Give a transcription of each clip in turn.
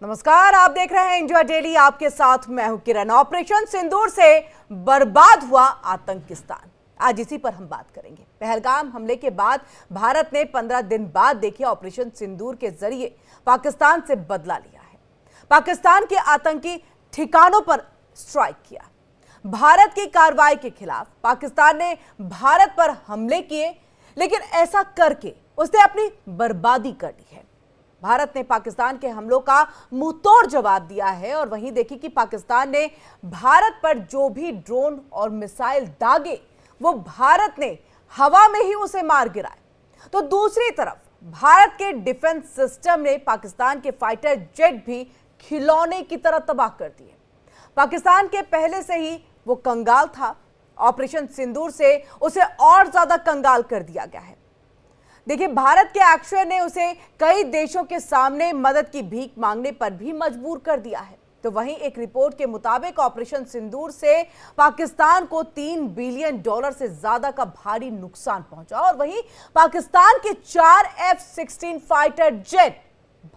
नमस्कार, आप देख रहे हैं इंडिया डेली। आपके साथ मैं हूं किरण। ऑपरेशन सिंदूर से बर्बाद हुआ आतंकिस्तान, आज इसी पर हम बात करेंगे। पहलगाम हमले के बाद भारत ने 15 दिन बाद देखिए ऑपरेशन सिंदूर के जरिए पाकिस्तान से बदला लिया है। पाकिस्तान के आतंकी ठिकानों पर स्ट्राइक किया। भारत की कार्रवाई के खिलाफ पाकिस्तान ने भारत पर हमले किए, लेकिन ऐसा करके उसने अपनी बर्बादी कर ली है। भारत ने पाकिस्तान के हमलों का मुंहतोड़ जवाब दिया है और वहीं देखिए कि पाकिस्तान ने भारत पर जो भी ड्रोन और मिसाइल दागे वो भारत ने हवा में ही उसे मार गिराए। तो दूसरी तरफ भारत के डिफेंस सिस्टम ने पाकिस्तान के फाइटर जेट भी खिलौने की तरह तबाह कर दिए। पाकिस्तान के पहले से ही वो कंगाल था, ऑपरेशन सिंदूर से उसे और ज्यादा कंगाल कर दिया गया है। देखिए, भारत के एक्शन ने उसे कई देशों के सामने मदद की भीख मांगने पर भी मजबूर कर दिया है। तो वहीं एक रिपोर्ट के मुताबिक ऑपरेशन सिंदूर से पाकिस्तान को $3 बिलियन से ज्यादा का भारी नुकसान पहुंचा और वहीं पाकिस्तान के 4 F-16 फाइटर जेट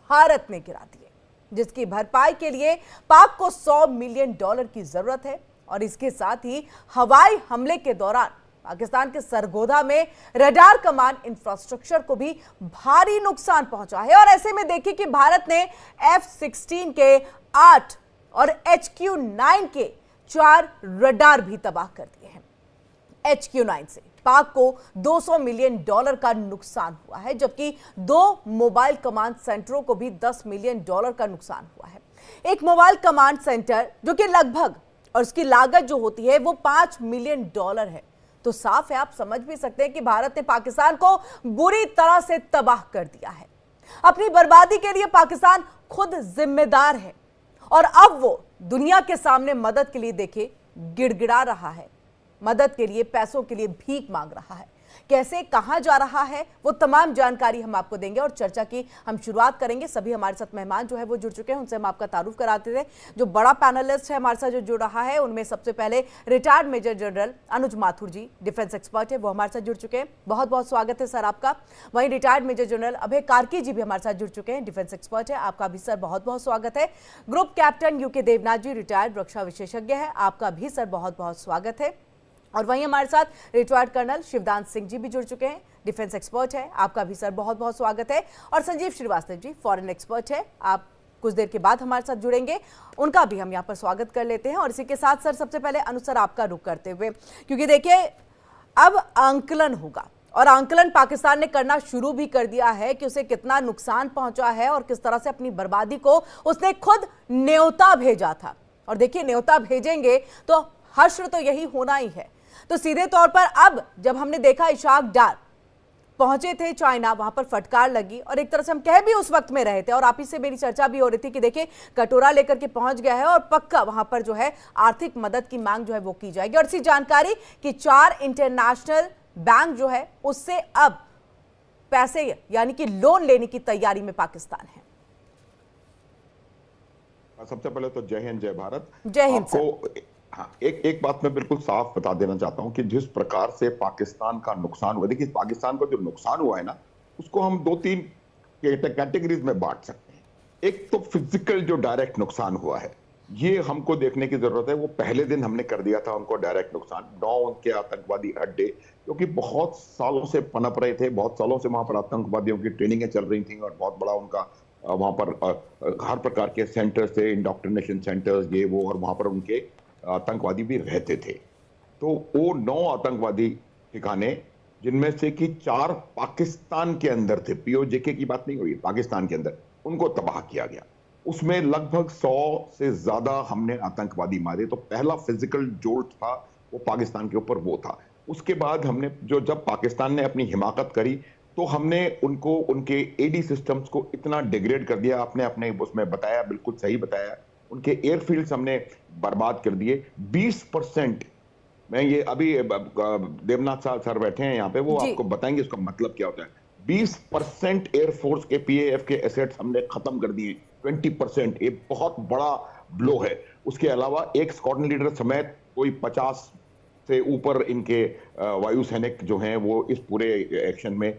भारत ने गिरा दिए, जिसकी भरपाई के लिए पाक को $100 मिलियन की जरूरत है। और इसके साथ ही हवाई हमले के दौरान पाकिस्तान के सरगोधा में रडार कमांड इंफ्रास्ट्रक्चर को भी भारी नुकसान पहुंचा है। और ऐसे में देखिए कि भारत ने F-16 के 8 और HQ-9 के 4 रडार भी तबाह कर दिए हैं। HQ-9 से पाक को $200 मिलियन का नुकसान हुआ है, जबकि 2 मोबाइल कमांड सेंटरों को भी $10 मिलियन का नुकसान हुआ है। एक मोबाइल कमांड सेंटर जो कि लगभग और उसकी लागत जो होती है वो $5 मिलियन है। तो साफ है, आप समझ भी सकते हैं कि भारत ने पाकिस्तान को बुरी तरह से तबाह कर दिया है। अपनी बर्बादी के लिए पाकिस्तान खुद जिम्मेदार है और अब वो दुनिया के सामने मदद के लिए देखिए गिड़गिड़ा रहा है, मदद के लिए, पैसों के लिए भीख मांग रहा है। कैसे, कहां जा रहा है, वो तमाम जानकारी हम आपको देंगे और चर्चा की हम शुरुआत करेंगे। सभी हमारे साथ मेहमान जो है वो जुड़ चुके हैं, उनसे हम आपका तारुफ कराते थे। जो बड़ा पैनलिस्ट है हमारे साथ जो जुड़ रहा है, उनमें सबसे पहले रिटायर्ड मेजर जनरल अनुज माथुर जी, डिफेंस एक्सपर्ट है, वो हमारे साथ जुड़ चुके हैं। बहुत बहुत स्वागत है सर आपका। वहीं रिटायर्ड मेजर जनरल अभय कार्की जी भी हमारे साथ जुड़ चुके हैं, डिफेंस एक्सपर्ट है, आपका भी सर बहुत बहुत स्वागत है। ग्रुप कैप्टन यूके देवनाथ जी, रिटायर्ड रक्षा विशेषज्ञ है, आपका भी सर बहुत बहुत स्वागत है। और वहीं हमारे साथ रिटायर्ड कर्नल शिवदान सिंह जी भी जुड़ चुके हैं, डिफेंस एक्सपर्ट है, आपका भी सर बहुत बहुत स्वागत है। और संजीव श्रीवास्तव जी, फॉरेन एक्सपर्ट है, आप कुछ देर के बाद हमारे साथ जुड़ेंगे, उनका भी हम यहाँ पर स्वागत कर लेते हैं। और इसी के साथ सर सबसे पहले अनुसर आपका रुख करते हुए, क्योंकि देखिए अब आंकलन होगा और आंकलन पाकिस्तान ने करना शुरू भी कर दिया है कि उसे कितना नुकसान पहुंचा है और किस तरह से अपनी बर्बादी को उसने खुद न्योता भेजा था। और देखिए, न्योता भेजेंगे तो हश्र तो यही होना ही है। तो सीधे तौर पर अब जब हमने देखा इशाक डार पहुंचे थे चाइना, वहां पर फटकार लगी और एक तरह से हम कह भी उस वक्त में रहे थे और आप ही से मेरी चर्चा भी हो रही थी कि देखिए कटोरा लेकर के पहुंच गया है और पक्का वहां पर जो है आर्थिक मदद की मांग जो है वो की जाएगी। और इसी जानकारी कि 4 इंटरनेशनल बैंक जो है उससे अब पैसे यानी कि लोन लेने की तैयारी में पाकिस्तान है। सबसे पहले तो जय हिंद, जय भारत। जय हिंद सर। हाँ, एक बात मैं बिल्कुल साफ बता देना चाहता हूं कि जिस प्रकार से पाकिस्तान का नुकसान हुआ, देखिए पाकिस्तान को जो नुकसान हुआ है ना, उसको हम 2-3 कैटेगरीज में बांट सकते हैं। एक तो फिजिकल जो डायरेक्ट नुकसान हुआ है, ये हमको देखने की जरूरत है। वो पहले दिन हमने कर दिया था उनको डायरेक्ट नुकसान। 9 उनके आतंकवादी अड्डे क्योंकि बहुत सालों से पनप रहे थे, बहुत सालों से वहां पर आतंकवादियों की ट्रेनिंगें चल रही थी और बहुत बड़ा उनका वहां पर हर प्रकार के सेंटर्स थे, इंडोक्ट्रिनेशन सेंटर्स, ये वो, और वहां पर उनके आतंकवादी भी रहते थे। तो वो 9 आतंकवादी ठिकाने, जिनमें से कि 4 पाकिस्तान के अंदर थे, पीओजेके की बात नहीं हुई, पाकिस्तान के अंदर, उनको तबाह किया गया। उसमें लगभग 100 से ज्यादा हमने आतंकवादी मारे। तो पहला फिजिकल जोल्ट था वो पाकिस्तान के ऊपर वो था। उसके बाद हमने जब पाकिस्तान ने अपनी हिमाकत करी तो हमने उनको उनके एडी सिस्टम्स को इतना डिग्रेड कर दिया, आपने अपने उसमें बताया, बिल्कुल सही बताया, उनके एयरफील्ड्स हमने बर्बाद कर दिए। 20%, मैं ये अभी देवनाथ साहब सर बैठे हैं यहाँ पे, वो आपको बताएंगे इसका मतलब क्या होता है। 20% एयरफोर्स के पीएएफ के एसेट्स हमने खत्म कर दिए। 20%, ये बहुत बड़ा ब्लो है। उसके अलावा एक स्क्वाड्रन लीडर समेत कोई 50 से ऊपर इनके वायु सैनिक जो हैं वो इस पूरे एक्शन में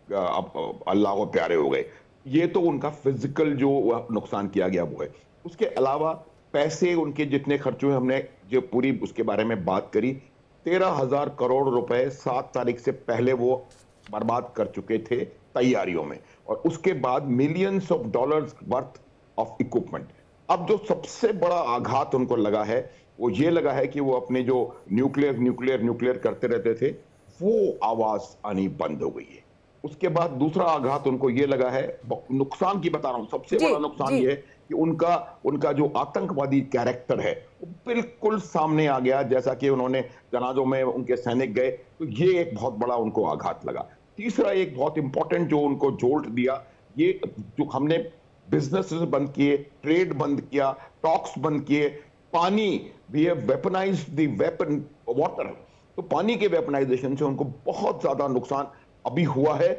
अल्लाह को प्यारे हो गए। ये तो उनका फिजिकल जो नुकसान किया गया वो है। उसके अलावा पैसे उनके जितने खर्च हुए, हमने जो पूरी उसके बारे में बात करी, 13,000 करोड़ रुपए 7 तारीख से पहले वो बर्बाद कर चुके थे तैयारियों में, और उसके बाद millions of dollars worth of equipment. अब जो सबसे बड़ा आघात उनको लगा है वो ये लगा है कि वो अपने जो न्यूक्लियर करते रहते थे, वो आवाज आनी बंद हो गई है। उसके बाद दूसरा आघात उनको ये लगा है, नुकसान की बता रहा हूं, सबसे बड़ा नुकसान ये है कि उनका जो आतंकवादी कैरेक्टर है वो बिल्कुल सामने आ गया। जैसा कि उन्होंने जनाजों में उनके सैनिक गए, तो ये एक बहुत बड़ा उनको आघात लगा। तीसरा एक बहुत इंपॉर्टेंट जो उनको जोल्ट दिया, ये जो हमने बिजनेस बंद किए, ट्रेड बंद किया, टॉक्स बंद किए, पानी, we have weaponised the weapon water, तो पानी के वेपनाइजेशन से उनको बहुत ज्यादा नुकसान अभी हुआ है,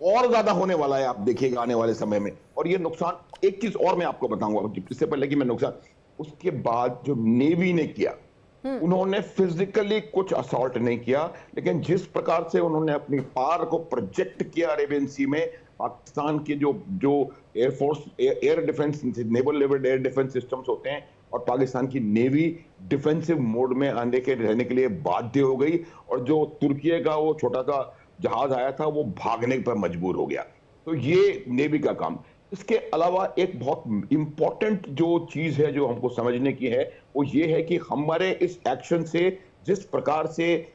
और ज्यादा होने वाला है, आप देखिएगा आने वाले समय में। और ये नुकसान, एक चीज और मैं आपको बताऊंगा इससे पहले कि मैं नुकसान, उसके बाद जो नेवी ने किया, उन्होंने फिजिकली कुछ असॉल्ट नहीं किया, लेकिन जिस प्रकार से उन्होंने अपनी पावर को प्रोजेक्ट किया अरेबियन सी में, पाकिस्तान के जो air force, air defence, naval air defence systems होते हैं, और पाकिस्तान की नेवी डिफेंसिव मोड में आने के रहने के लिए बाध्य हो गई, और जो तुर्की का वो छोटा सा जहाज आया था वो भागने पर मजबूर हो गया। तो ये नेवी का काम। इसके अलावा एक बहुत इंपॉर्टेंट जो चीज है जो हमको समझने की है, वो ये है कि हमारे इस एक्शन से, जिस प्रकार से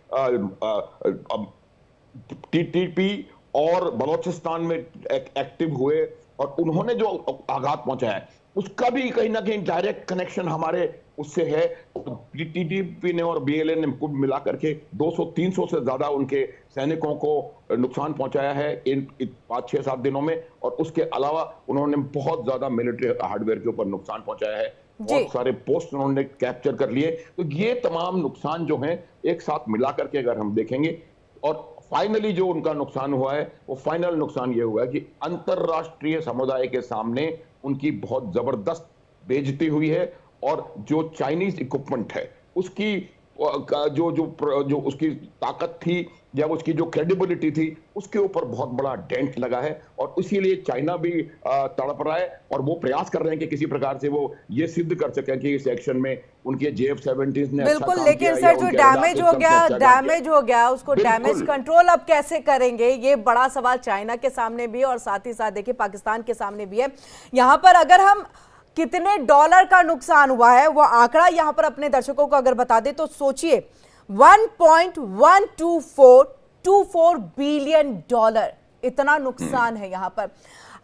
टीटीपी और बलोचिस्तान में एक्टिव हुए और उन्होंने जो आघात पहुंचाया, उसका भी कहीं ना कहीं डायरेक्ट कनेक्शन हमारे उससे है। टीटीपी ने और बीएलए ने कुल मिलाकर के 200-300 से ज्यादा उनके सैनिकों को नुकसान पहुंचाया है इन 5-6-7 दिनों में, और उसके अलावा उन्होंने बहुत ज्यादा मिलिट्री हार्डवेयर के ऊपर नुकसान पहुंचाया है, बहुत सारे पोस्ट उन्होंने कैप्चर कर लिए। तो ये तमाम नुकसान जो हैं एक साथ मिलाकर के अगर हम देखेंगे, और फाइनली जो उनका नुकसान हुआ है, वो फाइनल नुकसान ये हुआ है कि अंतरराष्ट्रीय समुदाय के सामने उनकी बहुत जबरदस्त बेइज्जती हुई है, और जो चाइनीज इक्विपमेंट है उसकी जो उसकी ताकत थी या उसकी जो क्रेडिबिलिटी थी, उसके ऊपर बहुत बड़ा डेंट लगा है, और इसीलिए चाइना भी तड़प रहा है, और वो प्रयास कर रहे हैं कि किसी प्रकार से वो ये सिद्ध कर सकें कि इस एक्शन में उनके JF-17 ने बिल्कुल, अच्छा लेकिन काम किया, सर जो डैमेज हो गया उसको डैमेज कंट्रोल अब कैसे करेंगे, ये बड़ा सवाल चाइना के सामने भी है, और साथ ही साथ देखिए पाकिस्तान के सामने भी है। यहाँ पर अगर हम कितने डॉलर का नुकसान हुआ है वो आंकड़ा यहां पर अपने दर्शकों को अगर बता दे, तो सोचिए 1.1224 बिलियन डॉलर, इतना नुकसान है यहां पर।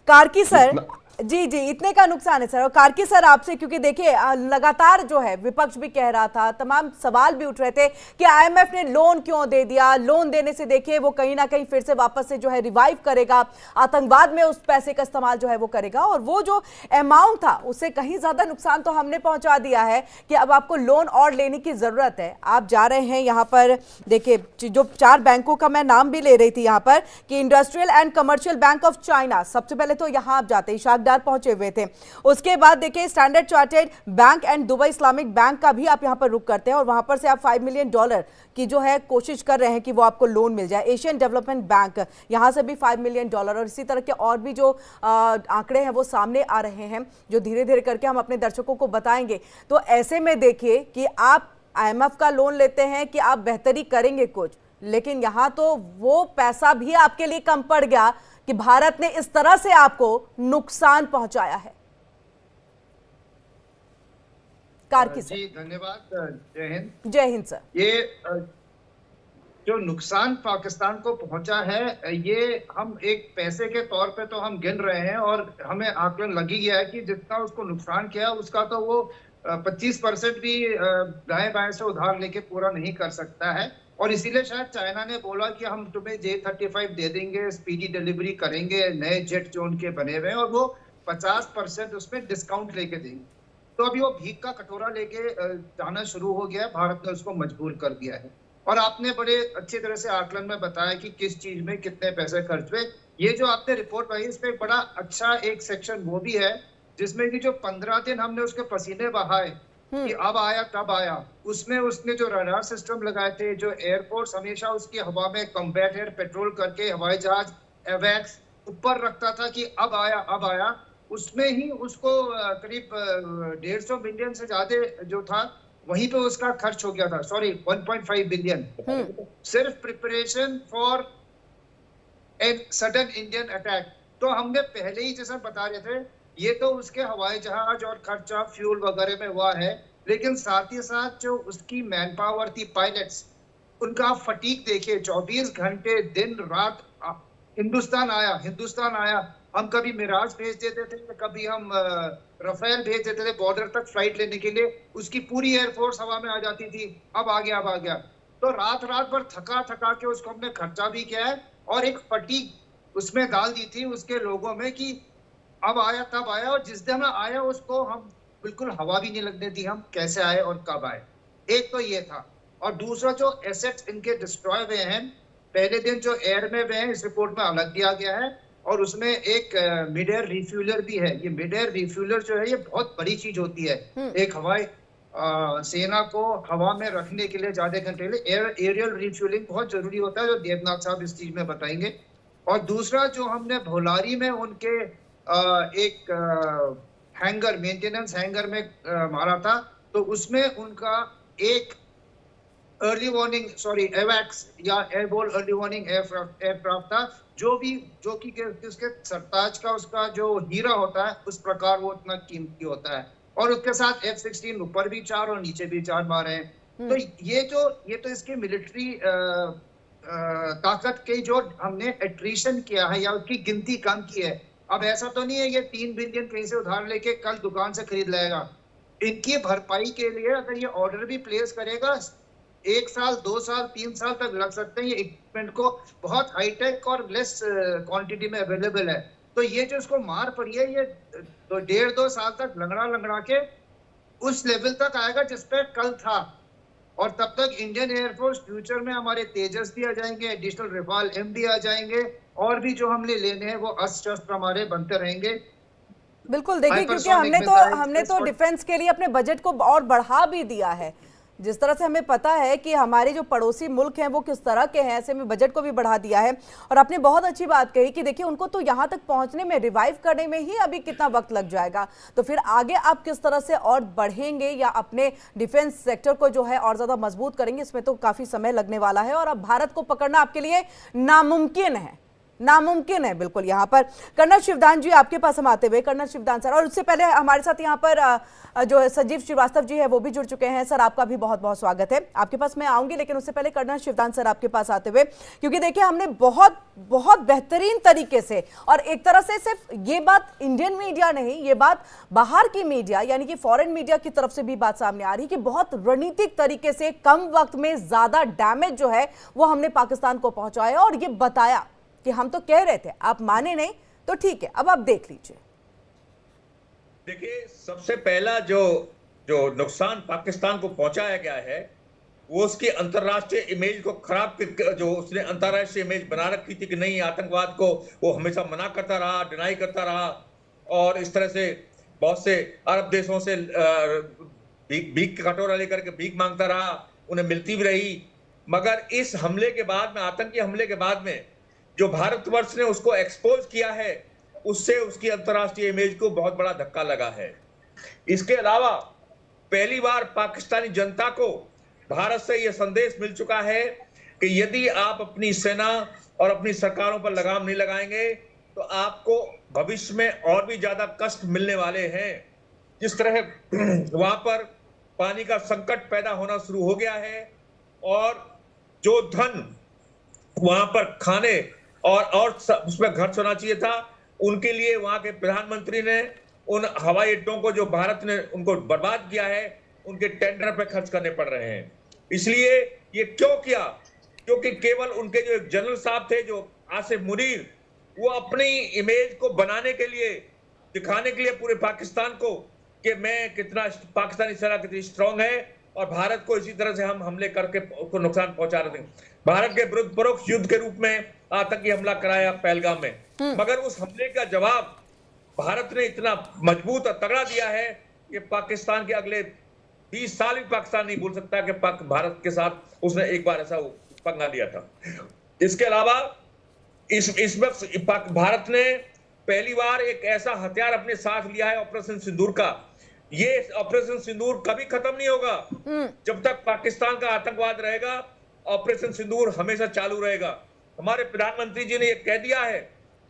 कार्की सर, जी इतने का नुकसान है सर। और कार्की सर आपसे, क्योंकि देखिए लगातार जो है विपक्ष भी कह रहा था, तमाम सवाल भी उठ रहे थे कि IMF ने लोन क्यों दे दिया, लोन देने से देखिए वो कहीं ना कहीं फिर से वापस से जो है रिवाइव करेगा, आतंकवाद में उस पैसे का इस्तेमाल जो है वो करेगा, और वो जो अमाउंट था उससे कहीं ज्यादा नुकसान तो हमने पहुंचा दिया है कि अब आपको लोन और लेने की जरूरत है। आप जा रहे हैं यहाँ पर, देखिए जो 4 बैंकों का मैं नाम भी ले रही थी यहाँ पर कि industrial and commercial bank of China, सबसे पहले तो यहाँ आप जाते ही पहुंचे हुए थे। उसके बाद देखिए standard chartered bank and Dubai Islamic bank का भी आप यहां पर रुक करते हैं, और वहां पर से आप $5 मिलियन की जो है कोशिश कर रहे हैं कि वो आपको लोन मिल जाए। एशियन डेवलपमेंट बैंक, यहां से भी $5 मिलियन, और इसी तरह के और भी जो आंकड़े हैं वो सामने आ रहे हैं, जो धीरे धीरे करके हम अपने दर्शकों को बताएंगे। तो ऐसे में देखिए कि आप IMF का लोन लेते हैं कि आप बेहतरी करेंगे कुछ, लेकिन यहां तो वो पैसा भी आपके लिए कम पड़ गया कि भारत ने इस तरह से आपको नुकसान पहुंचाया है। कार्की सर। जी धन्यवाद, जय हिंद। जय हिंद सर। ये जो नुकसान पाकिस्तान को पहुंचा है, ये हम एक पैसे के तौर पे तो हम गिन रहे हैं, और हमें आकलन लग ही गया है कि जितना उसको नुकसान किया उसका तो वो 25% भी दाएं बाएं से उधार लेके पूरा नहीं कर सकता है। और इसीलिए शायद चाइना ने बोला कि हम तुम्हें J-35 दे देंगे, स्पीडी डिलीवरी करेंगे, नए जेट जो उनके बने हुए हैं, और वो 50% उसमें डिस्काउंट लेके देंगे। तो अभी वो भीख का कटोरा लेके जाना शुरू हो गया है, भारत ने उसको मजबूर कर दिया है। और आपने बड़े अच्छी तरह से आकलन में बताया कि किस चीज में कितने पैसे खर्च हुए। ये जो आपने रिपोर्ट पाई, इसमें बड़ा अच्छा एक सेक्शन वो भी है जिसमें कि जो 15 दिन हमने उसके पसीने बहाए कि अब आया तब आया, उसमें उसने जो रडार सिस्टम लगाए थे, जो एयरफोर्स हमेशा उसकी हवा में कॉम्बैट एयर पेट्रोल करके हवाई जहाज एवैक्स ऊपर रखता था कि अब आया, उसमें ही उसको करीब 150 मिलियन से ज्यादा जो था वहीं पे उसका खर्च हो गया था, सॉरी 1.5 बिलियन, सिर्फ preparation for a sudden Indian attack. तो हमने पहले ही जैसा बता रहे थे, ये तो उसके हवाई जहाज और खर्चा फ्यूल वगैरह में हुआ है, लेकिन साथ ही साथ जो उसकी मैन पावर थी, पायलट्स, उनका फटीक देखिए, 24 घंटे दिन रात हिंदुस्तान आया। हम कभी मिराज भेज देते थे, कभी हम रफेल भेज देते थे बॉर्डर तक फ्लाइट लेने के लिए, उसकी पूरी एयरफोर्स हवा में आ जाती थी, अब आ गया। तो रात भर थका के उसको हमने खर्चा भी किया है और एक फटीक उसमें डाल दी थी उसके लोगों में कि अब आया तब आया, और जिस दिन आया उसको हम बिल्कुल हवा भी नहीं लगने दी हम कैसे आए और कब आए। एक तो ये था, और दूसरा जो एसेट्स इनके डिस्ट्रॉय हुए हैं, पहले दिन जो एयर में हुए हैं इस रिपोर्ट में अलग दिया गया है, और उसमें एक मिड एयर रिफ्यूलर भी है। ये मिड एयर रिफ्यूलर जो है ये बहुत बड़ी चीज होती है, एक हवाई सेना को हवा में रखने के लिए ज्यादा घंटे के लिए एरियल रिफ्यूलिंग बहुत जरूरी होता है, जो देवनाथ साहब इस चीज में बताएंगे। और दूसरा जो हमने भोलारी में उनके एक हैंगर, मेंटेनेंस हैंगर में मारा था, तो उसमें उनका एक अर्ली वार्निंग एवैक्स या एयरबोर्न अर्ली वार्निंग एयरक्राफ्ट था, जो कि उसके सरताज का उसका जो हीरा होता है उस प्रकार वो उतना कीमती होता है, और उसके साथ F-16 ऊपर भी 4 और नीचे भी 4 मारे हैं। तो ये तो इसकी मिलिट्री ताकत के जो हमने एट्रीशन किया है या उसकी गिनती कम की है। अब ऐसा तो नहीं है ये 3 बिलियन कहीं से उधार लेके कल दुकान से खरीद लाएगा। इनकी भरपाई के लिए अगर ये ऑर्डर भी प्लेस करेगा, 1 साल 2 साल 3 साल तक लग सकते हैं। ये इक्विपमेंट को बहुत हाईटेक और लेस क्वांटिटी में अवेलेबल है, तो ये जो इसको मार पड़ी है, ये तो 1.5-2 साल तक लंगड़ा के उस लेवल तक आएगा जिस पे कल था। और तब तक इंडियन एयरफोर्स फ्यूचर में हमारे तेजस भी आ जाएंगे, एडिशनल रफाल M भी आ जाएंगे, और भी जो हमने लेने हैं वो अस्त्र शस्त्र हमारे बनते रहेंगे। बिल्कुल, देखिए क्योंकि हमने तो डिफेंस के लिए अपने बजट को और बढ़ा भी दिया है। जिस तरह से हमें पता है कि हमारे जो पड़ोसी मुल्क हैं वो किस तरह के हैं, ऐसे में बजट को भी बढ़ा दिया है। और आपने बहुत अच्छी बात कही कि देखिए उनको तो यहाँ तक पहुँचने में, रिवाइव करने में ही अभी कितना वक्त लग जाएगा, तो फिर आगे आप किस तरह से और बढ़ेंगे या अपने डिफेंस सेक्टर को जो है और ज़्यादा मजबूत करेंगे, इसमें तो काफ़ी समय लगने वाला है। और अब भारत को पकड़ना आपके लिए नामुमकिन है बिल्कुल। यहाँ पर कर्नल शिवदान जी आपके पास हम आते हुए, कर्नल शिवदान सर, और उससे पहले हमारे साथ यहाँ पर जो संजीव श्रीवास्तव जी है वो भी जुड़ चुके हैं। सर आपका भी बहुत बहुत स्वागत है, आपके पास मैं आऊंगी, लेकिन उससे पहले कर्नल शिवदान सर आपके पास आते हुए, क्योंकि देखिए हमने बहुत बहुत बेहतरीन तरीके से, और एक तरह से सिर्फ ये बात इंडियन मीडिया नहीं, ये बात बाहर की मीडिया यानी कि फॉरेन मीडिया की तरफ से भी बात सामने आ रही है कि बहुत रणनीतिक तरीके से कम वक्त में ज्यादा डैमेज जो है वो हमने पाकिस्तान को पहुंचाया, और ये बताया कि हम तो कह रहे थे, आप माने नहीं तो ठीक है, अब आप देख लीजिए। देखिए, सबसे पहला जो नुकसान पाकिस्तान को पहुंचाया गया है वो उसकी अंतर्राष्ट्रीय इमेज को खराब, जो उसने अंतर्राष्ट्रीय इमेज बना रखी थी कि नहीं, आतंकवाद को वो हमेशा मना करता रहा, डिनाई करता रहा, और इस तरह से बहुत से अरब देशों से भीख का कटोरा लेकर के भीख मांगता रहा, उन्हें मिलती भी रही। मगर इस हमले के बाद में, आतंकी हमले के बाद में, जो भारतवर्ष ने उसको एक्सपोज किया है, उससे उसकी अंतर्राष्ट्रीय इमेज को बहुत बड़ा धक्का लगा है। इसके अलावा पहली बार पाकिस्तानी जनता को भारत से यह संदेश मिल चुका है कि यदि आप अपनी सेना और अपनी सरकारों पर लगाम नहीं लगाएंगे तो आपको भविष्य में और भी ज्यादा कष्ट मिलने वाले हैं। जिस तरह वहां पर पानी का संकट पैदा होना शुरू हो गया है, और जो धन वहां पर खाने और उसमें खर्च होना चाहिए था, उनके लिए वहां के प्रधानमंत्री ने उन हवाई अड्डों को जो भारत ने उनको बर्बाद किया है, उनके टेंडर पे खर्च करने पड़ रहे हैं। इसलिए ये क्यों किया? क्योंकि केवल उनके जो एक जनरल साहब थे, जो आसिफ मुनीर, वो अपनी इमेज को बनाने के लिए, दिखाने के लिए पूरे पाकिस्तान को कि मैं कितना, पाकिस्तानी सेना कितनी स्ट्रांग है, और भारत को इसी तरह से हम हमले करके उसको नुकसान पहुंचा रहे थे। भारत के विरुद्ध परोक्ष युद्ध के रूप में आतंकी हमला कराया पहलगाम में, मगर उस हमले का जवाब भारत ने इतना मजबूत और तगड़ा दिया है कि पाकिस्तान के अगले 20 साल भी पाकिस्तान नहीं भूल सकता कि भारत के साथ उसने एक बार ऐसा पंगा लिया था। इसके अलावा इस वक्त भारत ने पहली बार एक ऐसा हथियार अपने साथ लिया है, ऑपरेशन सिंदूर का। ये ऑपरेशन सिंदूर कभी खत्म नहीं होगा। जब तक पाकिस्तान का आतंकवाद रहेगा, ऑपरेशन सिंदूर हमेशा चालू रहेगा। हमारे प्रधानमंत्री जी ने यह कह दिया है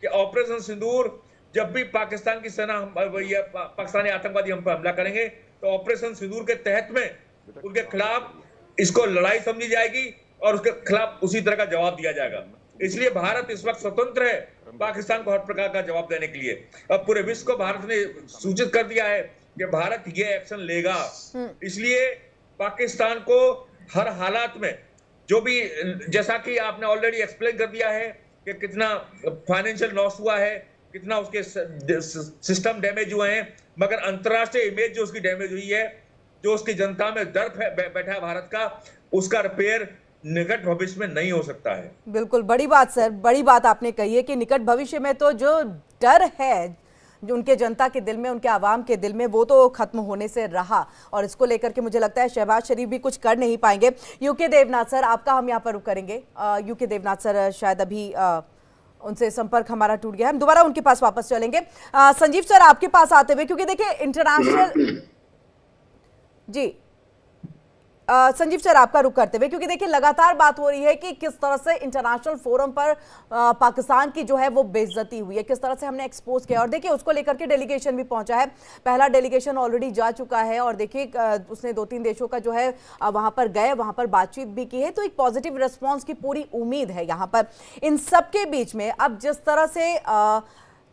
कि ऑपरेशन सिंदूर, जब भी पाकिस्तान की सेना पाकिस्तानी आतंकवादी हम पर हमला करेंगे तो ऑपरेशन सिंदूर के तहत में उनके खिलाफ इसको लड़ाई समझी जाएगी और उसके खिलाफ उसी तरह का जवाब दिया जाएगा। इसलिए भारत इस वक्त स्वतंत्र है पाकिस्तान को हर प्रकार का जवाब देने के लिए। अब पूरे विश्व को भारत ने सूचित कर दिया है कि भारत ये एक्शन लेगा। इसलिए पाकिस्तान को हर हालात में, जो भी, जैसा कि आपने ऑलरेडी एक्सप्लेन कर दिया है कि कितना फाइनेंशियल लॉस हुआ है, कितना उसके सिस्टम डैमेज हुए हैं, मगर अंतरराष्ट्रीय इमेज जो उसकी डैमेज हुई है, जो उसकी जनता में डर बैठा है भारत का, उसका रिपेयर निकट भविष्य में नहीं हो सकता है। बिल्कुल, बड़ी बात सर, बड़ी बात आपने कही है कि निकट भविष्य में तो जो डर है जो उनके जनता के दिल में, उनके आवाम के दिल में, वो तो खत्म होने से रहा। और इसको लेकर के मुझे लगता है शहबाज शरीफ भी कुछ कर नहीं पाएंगे। यूके देवनाथ सर, आपका हम यहाँ पर रुक करेंगे। यूके देवनाथ सर शायद अभी उनसे संपर्क हमारा टूट गया है, हम दोबारा उनके पास वापस चलेंगे। संजीव सर, आपके पास आते हुए, क्योंकि देखिए इंटरनेशनल, जी संजीव सर आपका रुख करते हुए, क्योंकि देखिए लगातार बात हो रही है कि किस तरह से इंटरनेशनल फोरम पर पाकिस्तान की जो है वो बेइज्जती हुई है, किस तरह से हमने एक्सपोज किया। और देखिए उसको लेकर के डेलीगेशन भी पहुंचा है, पहला डेलीगेशन ऑलरेडी जा चुका है और देखिए उसने 2-3 देशों का जो है वहां पर गए, वहां पर बातचीत भी की है, तो एक पॉजिटिव रिस्पॉन्स की पूरी उम्मीद है यहाँ पर। इन सबके बीच में अब जिस तरह से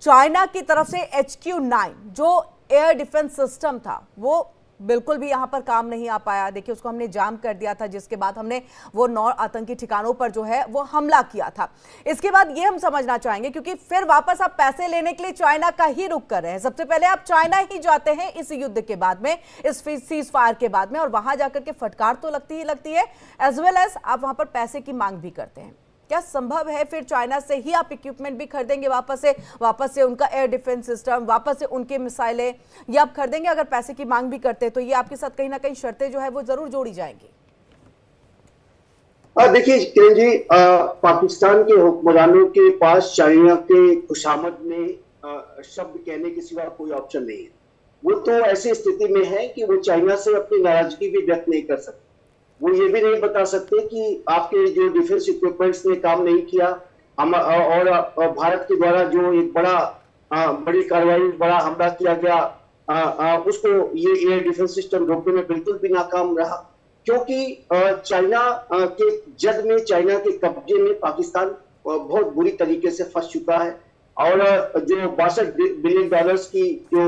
चाइना की तरफ से HQ-9 जो एयर डिफेंस सिस्टम था वो बिल्कुल भी यहां पर काम नहीं आ पाया। देखिए उसको हमने जाम कर दिया था, जिसके बाद हमने वो 9 आतंकी ठिकानों पर जो है वो हमला किया था। इसके बाद ये हम समझना चाहेंगे, क्योंकि फिर वापस आप पैसे लेने के लिए चाइना का ही रुख कर रहे हैं। सबसे पहले आप चाइना ही जाते हैं इस युद्ध के बाद में, इस सीज फायर के बाद में, और वहां जाकर के फटकार तो लगती ही लगती है, एज वेल एज आप वहां पर पैसे की मांग भी करते हैं। क्या संभव है फिर चाइना से ही आप इक्विपमेंट भी खरीदेंगे वापस से उनका एयर डिफेंस सिस्टम, वापस से उनके मिसाइलें, ये आप खरीदेंगे? अगर पैसे की मांग भी करते हैं तो ये आपके साथ कहीं ना कहीं शर्तें जो है वो जरूर जोड़ी जाएंगी। देखिए किरण जी, पाकिस्तान के हुक्मरानों के पास चाइना के खुशामद में शब्द कहने के सिवा कोई ऑप्शन नहीं है। वो तो ऐसी स्थिति में है कि वो चाइना से अपनी नाराजगी भी व्यक्त नहीं कर सकते। वो ये भी नहीं बता सकते कि आपके जो डिफेंस इक्विपमेंट्स ने काम नहीं किया, हम और भारत के द्वारा जो एक बड़ी कार्रवाई, बड़ा हमला किया गया, उसको ये एयर डिफेंस सिस्टम रोकने में बिल्कुल भी नाकाम रहा, क्योंकि चाइना के जद में, चाइना के कब्जे में पाकिस्तान बहुत बुरी तरीके से फंस चुका है। और जो $62 बिलियन की जो